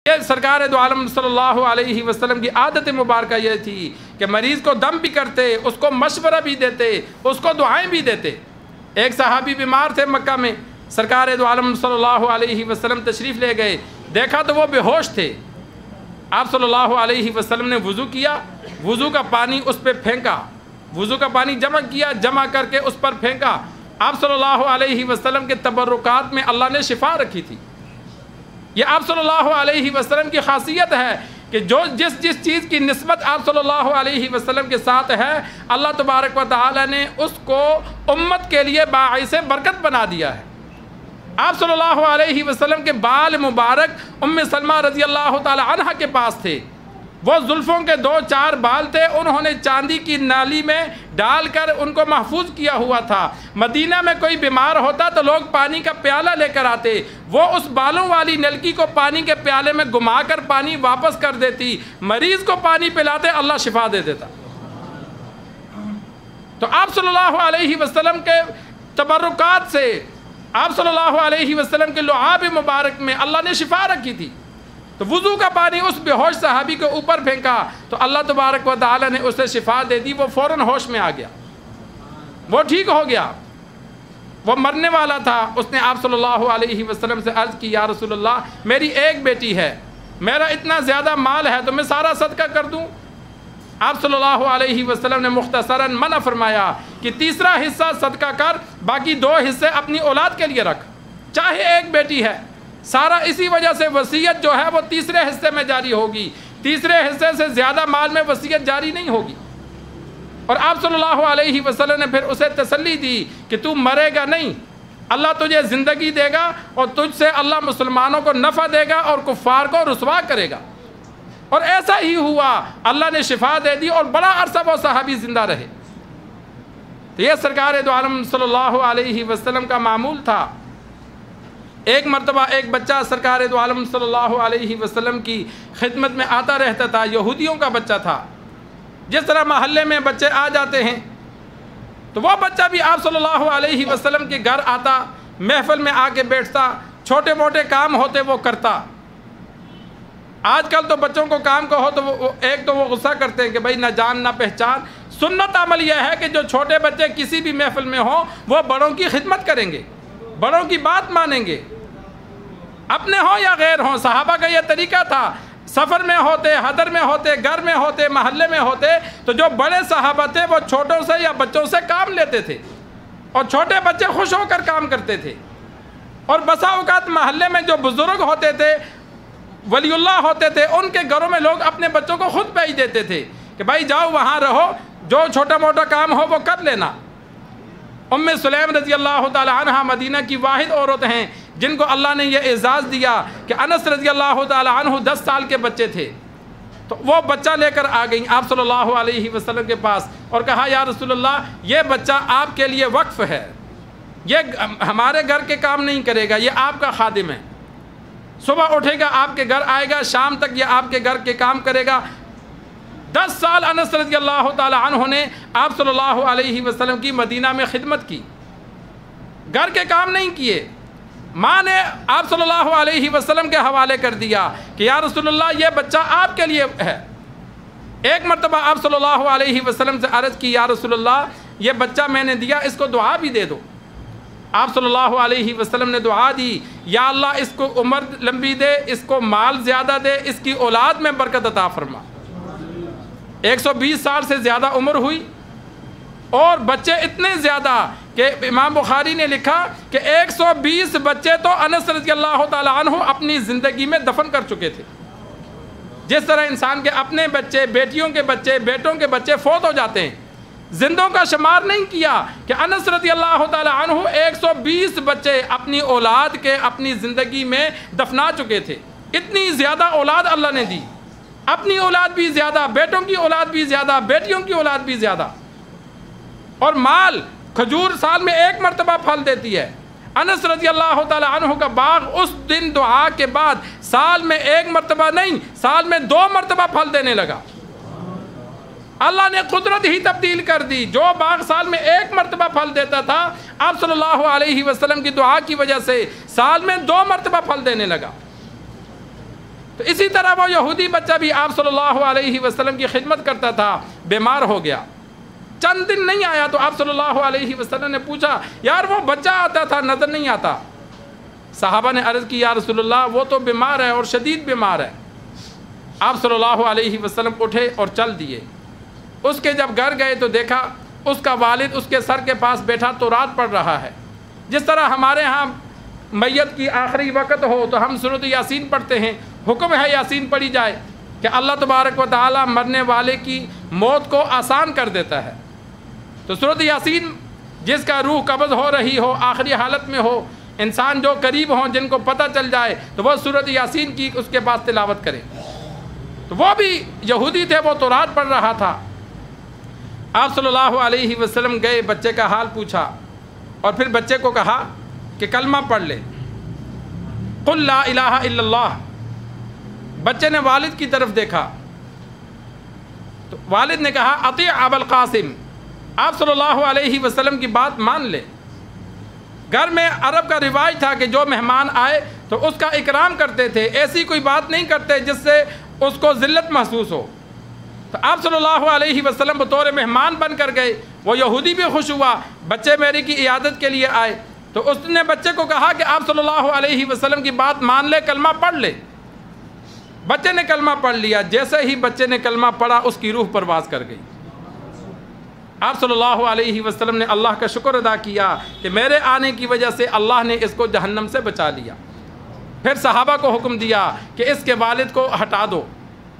ये सरकार दो आलम सल्लल्लाहु अलैहि वसल्लम की आदत मुबारक ये थी कि मरीज़ को दम भी करते, उसको मशवरा भी देते, उसको दुआएं भी देते। एक सहाबी बीमार थे मक्का में, सरकार दो आलम सल्लल्लाहु अलैहि वसल्लम तशरीफ़ ले गए, देखा तो वो बेहोश थे। आप सल्लल्लाहु अलैहि वसल्लम ने वज़ू किया, वज़ू का पानी उस पर फेंका, वज़ू का पानी जमा किया, जमा करके उस पर फेंका। आप सल्लल्लाहु अलैहि वसल्लम के तबर्रुकात में अल्लाह ने शिफा रखी थी। ये आप सल्लल्लाहु अलैहि वसल्लम की खासियत है कि जो जिस चीज़ की निस्बत आप सल्लल्लाहु अलैहि वसल्लम के साथ है, अल्लाह तबारक व तआला ने उसको उम्मत के लिए बाइसे बरकत बना दिया है। आप सल्लल्लाहु अलैहि वसल्लम के बाल मुबारक उम्मे सलमा रज़ी अल्लाह ताला अन्हा के पास थे। वो जुल्फ़ों के 2-4 बाल थे, उन्होंने चांदी की नाली में डालकर उनको महफूज किया हुआ था। मदीना में कोई बीमार होता तो लोग पानी का प्याला लेकर आते, वो उस बालों वाली नलकी को पानी के प्याले में घुमाकर पानी वापस कर देती, मरीज़ को पानी पिलाते, अल्लाह शिफा दे देता। तो आप सल्लल्लाहु अलैहि वसल्लम के तबर्रुकात से, आप सल्लल्लाहु अलैहि वसल्लम के लुआब मुबारक में अल्लाह ने शिफा रखी थी। तो वज़ू का पानी उस बेहोश सहाबी के ऊपर फेंका तो अल्लाह तबारक व तआला ने उसे शिफा दे दी। वो फ़ौरन होश में आ गया, वो ठीक हो गया। वो मरने वाला था, उसने आप सल्लल्लाहु अलैहि वसल्लम से अर्ज़ की, या रसूलल्लाह, मेरी एक बेटी है, मेरा इतना ज़्यादा माल है तो मैं सारा सदका कर दूँ? आप सल्लल्लाहु अलैहि वसल्लम ने मुख्तसरन मना फरमाया कि तीसरा हिस्सा सदका कर, बाकी 2 हिस्से अपनी औलाद के लिए रख। चाहे एक बेटी है, सारा इसी वजह से वसीयत जो है वो तीसरे हिस्से में जारी होगी, तीसरे हिस्से से ज़्यादा माल में वसीयत जारी नहीं होगी। और आप सल्लल्लाहु अलैहि वसल्लम ने फिर उसे तसल्ली दी कि तू मरेगा नहीं, अल्लाह तुझे ज़िंदगी देगा और तुझसे अल्लाह मुसलमानों को नफ़ा देगा और कुफ़ार को रुसवा करेगा। और ऐसा ही हुआ, अल्लाह ने शिफा दे दी और बड़ा अरसा वो सहाबी ज़िंदा रहे। तो ये सरकार दो आलम सल्लल्लाहु अलैहि वसल्लम का मामूल था। एक मरतबा एक बच्चा सरकार दो आलम सल्लल्लाहु अलैहि वसल्लम की खिदमत में आता रहता था, यहूदियों का बच्चा था। जिस तरह महल्ले में बच्चे आ जाते हैं तो वह बच्चा भी आप सल्लल्लाहु अलैहि वसल्लम के घर आता, महफिल में आके बैठता, छोटे मोटे काम होते वो करता। आजकल तो बच्चों को काम कहो तो वो गुस्सा करते हैं कि भाई ना जान ना पहचान। सुन्नत अमल यह है कि जो छोटे बच्चे किसी भी महफिल में हो वो बड़ों की खिदमत करेंगे, बड़ों की बात मानेंगे, अपने हों या गैर हों। सहाबा का यह तरीका था, सफ़र में होते, हदर में होते, घर में होते, महल्ले में होते, तो जो बड़े सहाबा थे वो छोटों से या बच्चों से काम लेते थे और छोटे बच्चे खुश होकर काम करते थे। और बसा औकात महल्ले में जो बुज़ुर्ग होते थे, वलीउल्लाह होते थे, उनके घरों में लोग अपने बच्चों को खुद भेज देते थे कि भाई जाओ वहाँ रहो, जो छोटा मोटा काम हो वो कर लेना। उम्मे सुलैम रज़ी अल्लाह ताला अन्हा मदीना की वाहिद औरत हैं जिनको अल्लाह ने यह एज़ाज़ दिया कि अनस रज़ी अल्लाह ताला अन्हु 10 साल के बच्चे थे तो वो बच्चा लेकर आ गई आप सल्लल्लाहु अलैहि वसल्लम के पास और कहा, या रसूलल्लाह, ये बच्चा आपके लिए वक्फ़ है, ये हमारे घर के काम नहीं करेगा, ये आपका खादिम है। सुबह उठेगा आपके घर आएगा, शाम तक ये आपके घर के काम करेगा। 10 साल अनस रज़ी अल्लाह ताला अन्हु ने आप सल्लल्लाहु अलैहि वसल्लम की मदीना में खिदमत की, घर के काम नहीं किए। माँ ने आप सल्लल्लाहु अलैहि वसल्लम के हवाले कर दिया कि या रसूलल्लाह, ये बच्चा आपके लिए है। एक मरतबा आप सल्लल्लाहु अलैहि वसल्लम से अर्ज़ की, या रसूलल्लाह, ये बच्चा मैंने दिया, इसको दुआ भी दे दो। आप सल्लल्लाहु अलैहि वसल्लम ने दुआ दी, या अल्लाह, इसको उम्र लंबी दे, इसको माल ज़्यादा दे, इसकी औलाद में बरकत अता फरमा। 120 साल से ज़्यादा उम्र हुई और बच्चे इतने ज़्यादा कि इमाम बुखारी ने लिखा कि 120 बच्चे तो अनस रज़ी अल्लाह ताला अन्हु अपनी ज़िंदगी में दफन कर चुके थे। जिस तरह इंसान के अपने बच्चे, बेटियों के बच्चे, बेटों के बच्चे फौत हो जाते हैं, जिंदों का शुमार नहीं किया कि अनस रज़ी अल्लाह ताला अन्हु 120 बच्चे अपनी औलाद के अपनी ज़िंदगी में दफना चुके थे। इतनी ज़्यादा औलाद अल्लाह ने दी, अपनी औलाद भी ज़्यादा, बेटों की औलाद भी ज़्यादा, बेटियों की औलाद भी ज़्यादा। और माल, खजूर साल में 1 मरतबा फल देती है। अनस रज़ी अल्लाह ताला अन्हु का बाग उस दिन दुआ के बाद साल में 1 मरतबा नहीं, साल में 2 मरतबा फल देने लगा। अल्लाह ने कुदरत ही तब्दील कर दी। जो बाग साल में 1 मरतबा फल देता था, आप सल्लल्लाहु अलैहि वसल्लम की दुआ की वजह से साल में 2 मरतबा फल देने लगा। तो इसी तरह वो यहूदी बच्चा भी आप सल्लल्लाहु अलैहि वसल्लम की खिदमत करता था, बीमार हो गया, चंद दिन नहीं आया तो आप सल्लल्लाहु अलैहि वसल्लम ने पूछा, यार वो बच्चा आता था नज़र नहीं आता। सहाबा ने अर्ज़ की, या रसूलल्लाह वो तो बीमार है और शदीद बीमार है। आप सल्लल्लाहु अलैहि वसल्लम उठे और चल दिए। उसके जब घर गए तो देखा उसका वालिद उसके सर के पास बैठा तो रात पड़ रहा है। जिस तरह हमारे यहाँ मैयत की आखिरी वक़्त हो तो हम सूरत यासीन पढ़ते हैं, हुक्म है यासीन पढ़ी जाए कि अल्लाह तबारक व तआला मरने वाले की मौत को आसान कर देता है। तो सूरत यासीन जिसका रूह कब्ज़ हो रही हो, आखिरी हालत में हो, इंसान जो करीब हों जिनको पता चल जाए तो वह सूरत यासीन की उसके पास तिलावत करें। तो वो भी यहूदी थे, वो तौरात पढ़ रहा था। आप सल्लल्लाहु अलैहि वसल्लम गए, बच्चे का हाल पूछा और फिर बच्चे को कहा कि कलमा पढ़ ले, कुल ला इलाहा इल्लल्लाह। बच्चे ने वालिद की तरफ देखा तो वालिद ने कहा, अती अबुल कासिम, आप सल्लल्लाहु अलैहि वसल्लम की बात मान ले। घर में अरब का रिवाज था कि जो मेहमान आए तो उसका इकराम करते थे, ऐसी कोई बात नहीं करते जिससे उसको ज़िल्लत महसूस हो। तो आप सल्लल्लाहु अलैहि वसल्लम बतौर मेहमान बन कर गए। वो यहूदी भी खुश हुआ, बच्चे मेरी की इयादत के लिए आए। तो उसने बच्चे को कहा कि आप सल्लल्लाहु अलैहि वसल्लम की बात मान ले, कलमा पढ़ ले। बच्चे ने कलमा पढ़ लिया। जैसे ही बच्चे ने कलमा पढ़ा उसकी रूह परवास कर गई। आप सल्लल्लाहु अलैहि वसल्लम ने अल्लाह का शुक्र अदा किया कि मेरे आने की वजह से अल्लाह ने इसको जहन्नम से बचा लिया। फिर सहाबा को हुक्म दिया कि इसके वालिद को हटा दो,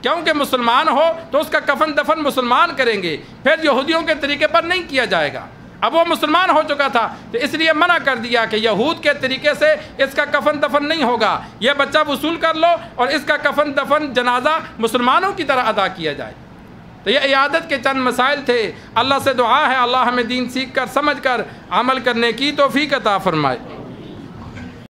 क्योंकि मुसलमान हो तो उसका कफन दफन मुसलमान करेंगे, फिर यहूदियों के तरीके पर नहीं किया जाएगा। अब वो मुसलमान हो चुका था तो इसलिए मना कर दिया कि यहूद के तरीके से इसका कफन दफन नहीं होगा, यह बच्चा वसूल कर लो और इसका कफन दफन जनाजा मुसलमानों की तरह अदा किया जाए। तो ये इयादत के चंद मसाइल थे। अल्लाह से दुआ है अल्लाह हमें दीन सीख कर समझ कर अमल करने की तौफीक अता फरमाए।